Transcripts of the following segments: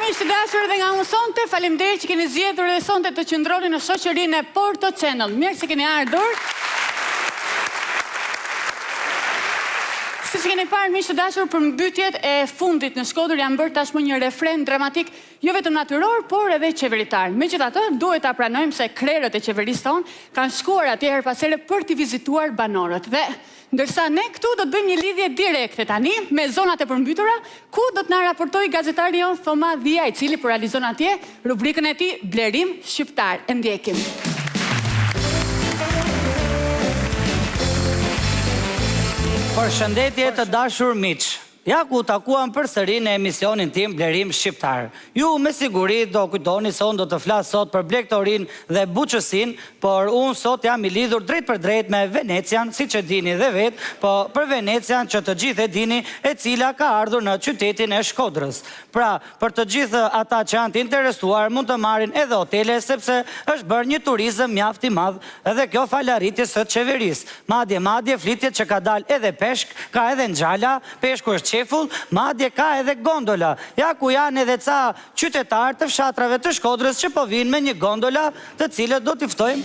miq të dashur dhe nga unë sonte, faleminderit që keni zgjedhur edhe sonte të qëndroni në shoqërinë e Porto Channel. Mirë se keni ardhur. Siç keni parë miq të dashur, përmbytjet e fundit në Shkodër janë bërë tashmë një refren dramatik, jo vetëm natyror, por edhe qeveritar. Megjithatë, duhet ta pranojmë se krerët e qeverisë tonë kanë shkuar atje her pas here për t'i vizituar banorët. Dhe ndërsa ne këtu do të bëjmë një lidhje direkte tani me zonat e përmbytura, ku do të na raportojë gazetari jon Thoma Dhia, i cili po realizon atje rubrikën e tij Blerim Shqiptar. E ndjekim. Përshëndetje të dashur miq. Ja ku takuam përsëri në emisionin tim Blerim Shqiptar. Ju me siguri do kujtoni se unë do të flas sot për blegtorin dhe buqësin, por unë sot jam i lidhur drejt për drejt me Venecian, si që dini dhe vetë, po për Venecian që të gjithë e dini, e cila ka ardhur në qytetin e Shkodrës. Pra, për të gjithë ata që janë të interesuar, mund të marrin edhe hotele, sepse është bërë një turizëm mjaft i madh, edhe kjo falaritjes së qeverisë. Madje flitjet që ka dal edhe peshk, ka edhe ngjala, peshku është qefull, madje ka edhe gondola. Ja ku janë edhe ca qytetarë të fshatrave të Shkodrës që po vinë me një gondola, të cilët do t'i ftojmë.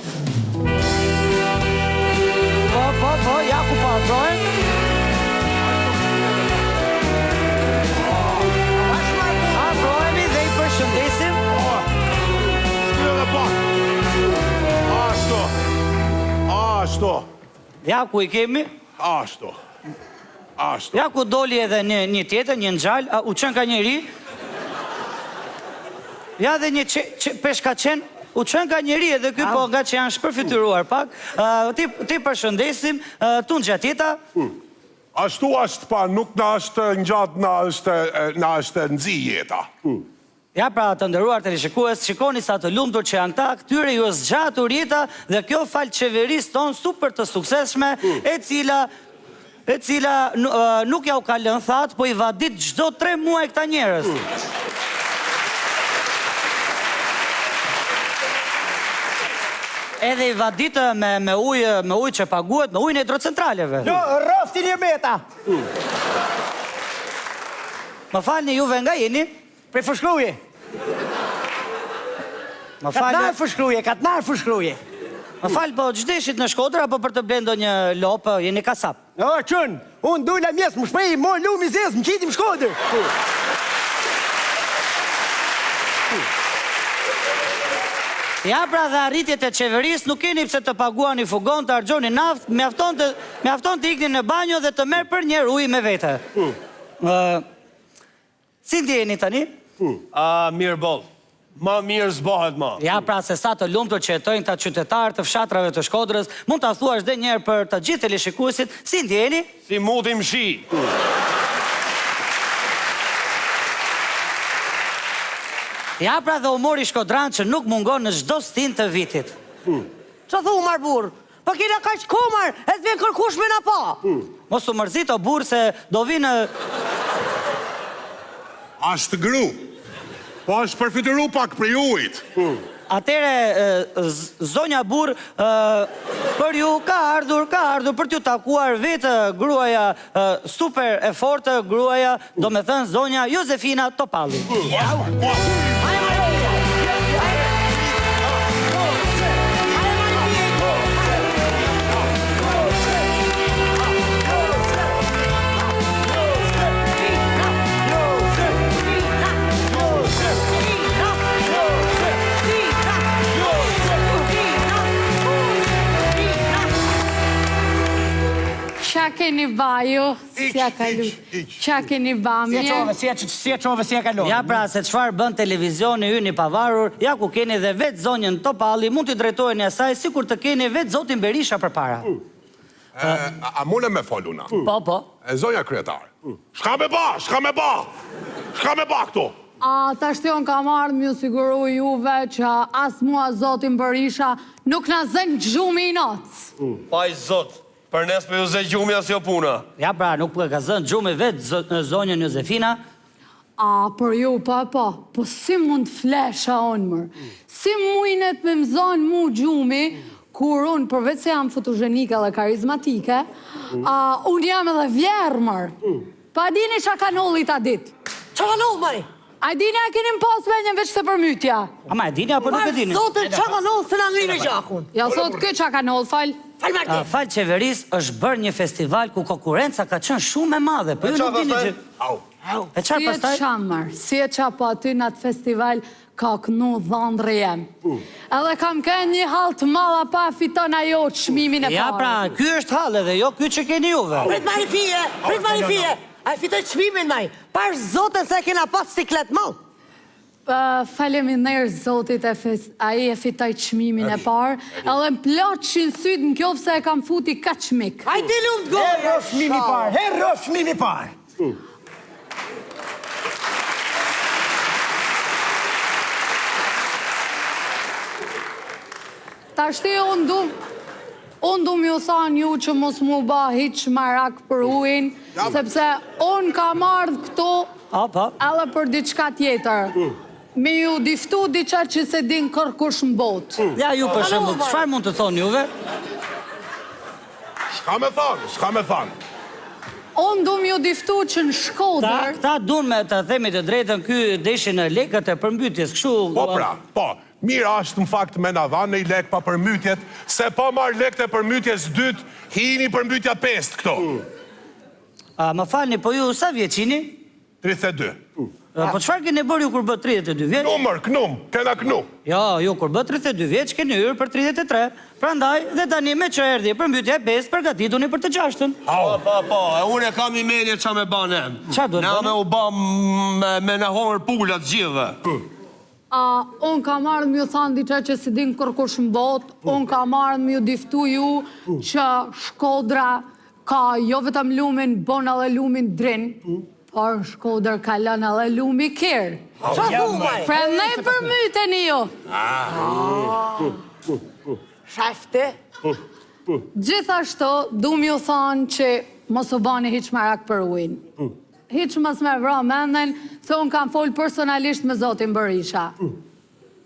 Po, ja ku po afrohen. Afrohemi dhe i përshëndesim. Ashtu. Ja ku i kemi. Ashtu. Ja ku doli edhe një tjetër, një ngjall, u qen ka njëri. Ja dhe një peshka qen, u qen ka njëri edhe ky po nga që janë shpërfytyruar pak. Ti përshëndesim, Tunxha tjeta. Ashtu është pa, nuk na është ngjatë, na është nxi jeta. Ja pra të nderuar teleshikues, shikoni sa të lumtur që janë ta, këtyre ju është zgjatur jeta dhe kjo fal qeverisë tonë super të suksesshme, e cila nuk ja u ka lënë thatë, po i vadit çdo 3 muaj këta njerëz. Edhe i vadit me ujë që paguhet, me ujën e hidrocentraleve. Jo, rroftin e meta. Më falni, juve nga jeni? Prej Fshkruje. Katnar Fshkruje. Më falë, po qdeshit në Shkodër, apo për të blendo një lopë, jeni kasap? O, qënë, unë dujla mjesë, më shprej, moj lumi zezë, më qitim Shkodër. Ja pra dhe arritjet e qeverisë, nuk keni pse të paguani fugon, të argjoni naftë, mjafton të ikni në banjo dhe të merë për njerë ujë me vete. Si ndjeni tani? Mirë boll. Ma mirë zbohet ma. Ja pra se sa të lumtur që jetojnë ta qytetarë të fshatrave të Shkodrës, mund të thuash dhe njerë për të gjithë teleshikuesit, si ndjeni? Si mutim shi. Ja pra dhe humori shkodran që nuk mungon në çdo stin të vitit. Që thumar, burë? Po kina ka që komar, e të vjen kërkush me na pa. Mos u mërzit o burë se do vinë... Ashtë gru. Po është përfytyru pak për ujit. Atere, zonja burë, për ju ka ardhur për t'ju takuar vetë gruaja super e fortë, gruaja, do me thënë zonja Josefina Topalli. Qa keni baju, si a kalu. Qa keni bamje. Si e qove, si e kalu. Ja pra se qfar bën televizioni ju një pavarur, ja ku keni dhe vetë zonjën Topalli, mund t'i drejtojnë asaj, si kur të keni vetë zotin Berisha për para. A mune me foluna? Po. E zonja kryetar. Shka me ba këto? Ta shtion ka marrë mjë siguru juve që as mua zotin Berisha nuk na zën gjumi i notës. Pa i zot, për nes për ju zë gjumi as jo puna. Ja pra, nuk për ka zënë gjume vetë zonjën Josefina. Për ju, po si mund flesha onë mërë? Si mujnet me mëzon mu gjumi, kur unë përvec se jam fotogenike dhe karizmatike, unë jam edhe vjerë mërë. Pa dini qa kanolli ta dit? Qa kanolli, mari? A dini a keni pas me një veç të përmytja? Ama e dini apo nuk e dini? Zotë, qa ka nëllë se në ngrinë gjakun? Ja, thot, kë qa ka nëllë, fal. Fal Marti. Fal qeveris është bërë një festival ku konkurenca ka qenë shumë e madhe. Po ju nuk dini që... E qarë Si e pastaj? qamër, si e qa po aty në atë festival ka kënu dhëndrë jem. Edhe kam kënë një halë të mala pa fiton ajo çmimin e parë. Ja pra, ky është halë dhe jo ky që keni juve. Prit mari fije. A e fitoj çmimin maj. Pash zotën se kena pas siklet mal. Faleminderit Zotit a i e fitoj çmimin e parë, edhe më plot sytë në kjovë se e kam futi ka çmik. Hajde lumë të gojë. Herë shmimi parë. Ta shti unë du m'ju thanë ju që mos mu ba hiq marak për ujin, sepse unë kam ardhë këtu edhe për diçka tjetër. Me ju diftu diqa që se din kërkush në botë. Ja ju për shembull, çfarë mund të thonë juve? Shka me thonë. Unë du m'ju diftu që në Shkodër... Këta dun me të themi të drejtën ky deshin e lekët e përmbytjes, kështu... Po pra, po. Mirë është në fakt me na dhanë i lek pa përmbytjet, se pa marrë lekët e përmbytjes dytë, hini përmbytja 5 këto. Më falni, po ju sa vjeqini? 32. Po çfarë keni bërë ju kur bë 32 vjeç? Knum, kena knu. Jo, ju kur bë 32 vjeç keni hyrë për 33. Prandaj dhe tani me që erdhi përmbytja 5 përgatituni për të 6-ën. Po, unë e kam i menje qa me banë. Qa duhet Na bëni? me u ba me në homër pullat gjithë. Unë ka marrë m'ju thanë diqa që si din kërkush në botë, unë ka marrë m'ju diftu ju që Shkodra ka jo vetëm lumin bon edhe lumin drin, por Shkodër ka lënë edhe lumi kërë. Qa thu maj? Prandaj përmyteni ju. Shafte? Gjithashtu, du m'ju thanë që mos u bani hiq marak për ujin. Hiq mos me vra menden, se unë kam folë personalisht me Zotin Berisha.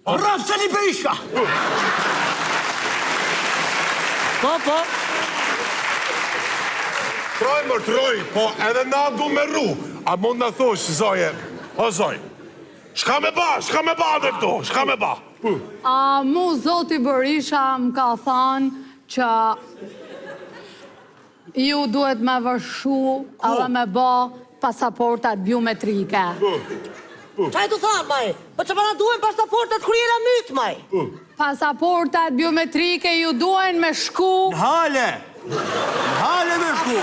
Rafë se një Berisha! Po. Troj, po edhe na du me ru. A mund në thush, zoje, o zoj. Shka me ba dhe këtu, shka me ba. Mu Zoti Berisha më ka thanë që ju duhet me vërshu edhe me ba pasaportat biometrike. Qa e të thanë maj? Po që përna duhen pasaportat kërjera mytë maj? Pasaportat biometrike ju duhen me shku... Hale me shku.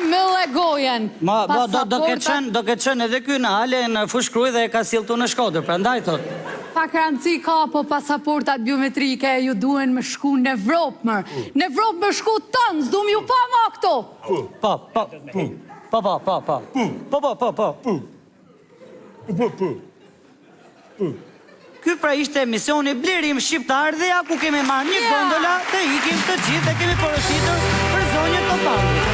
Mëlle gojen. Do ke qenë edhe ky në hale në Fushkruj dhe e ka siltu në Shkodër, prandaj thot. Pak rëndësi ka, po pasaportat biometrike ju duhen me shku në Evropë, mërë. Në Evropë me shku tënë, s'du m'ju pa ma këto. Ky pra ishte emisioni Blerim Shqiptar dhe ja ku kemi marrë një gondola të ikim të gjithë dhe kemi porositur për zonjën Topallit.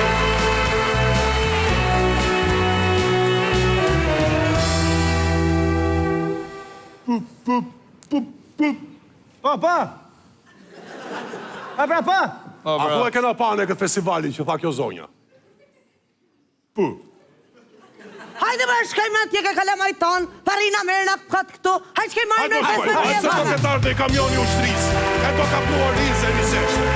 Pa. A thu e kena pa në këtë festivali që tha kjo zonja? Hajde më shkaj me atje ka kalamaj tonë, parina merë në këtë këtu, hajde shkaj marrë me Hajde se do këtë ardhe i kamioni ushtrisë, e do ka pluar rinse e niseshtë.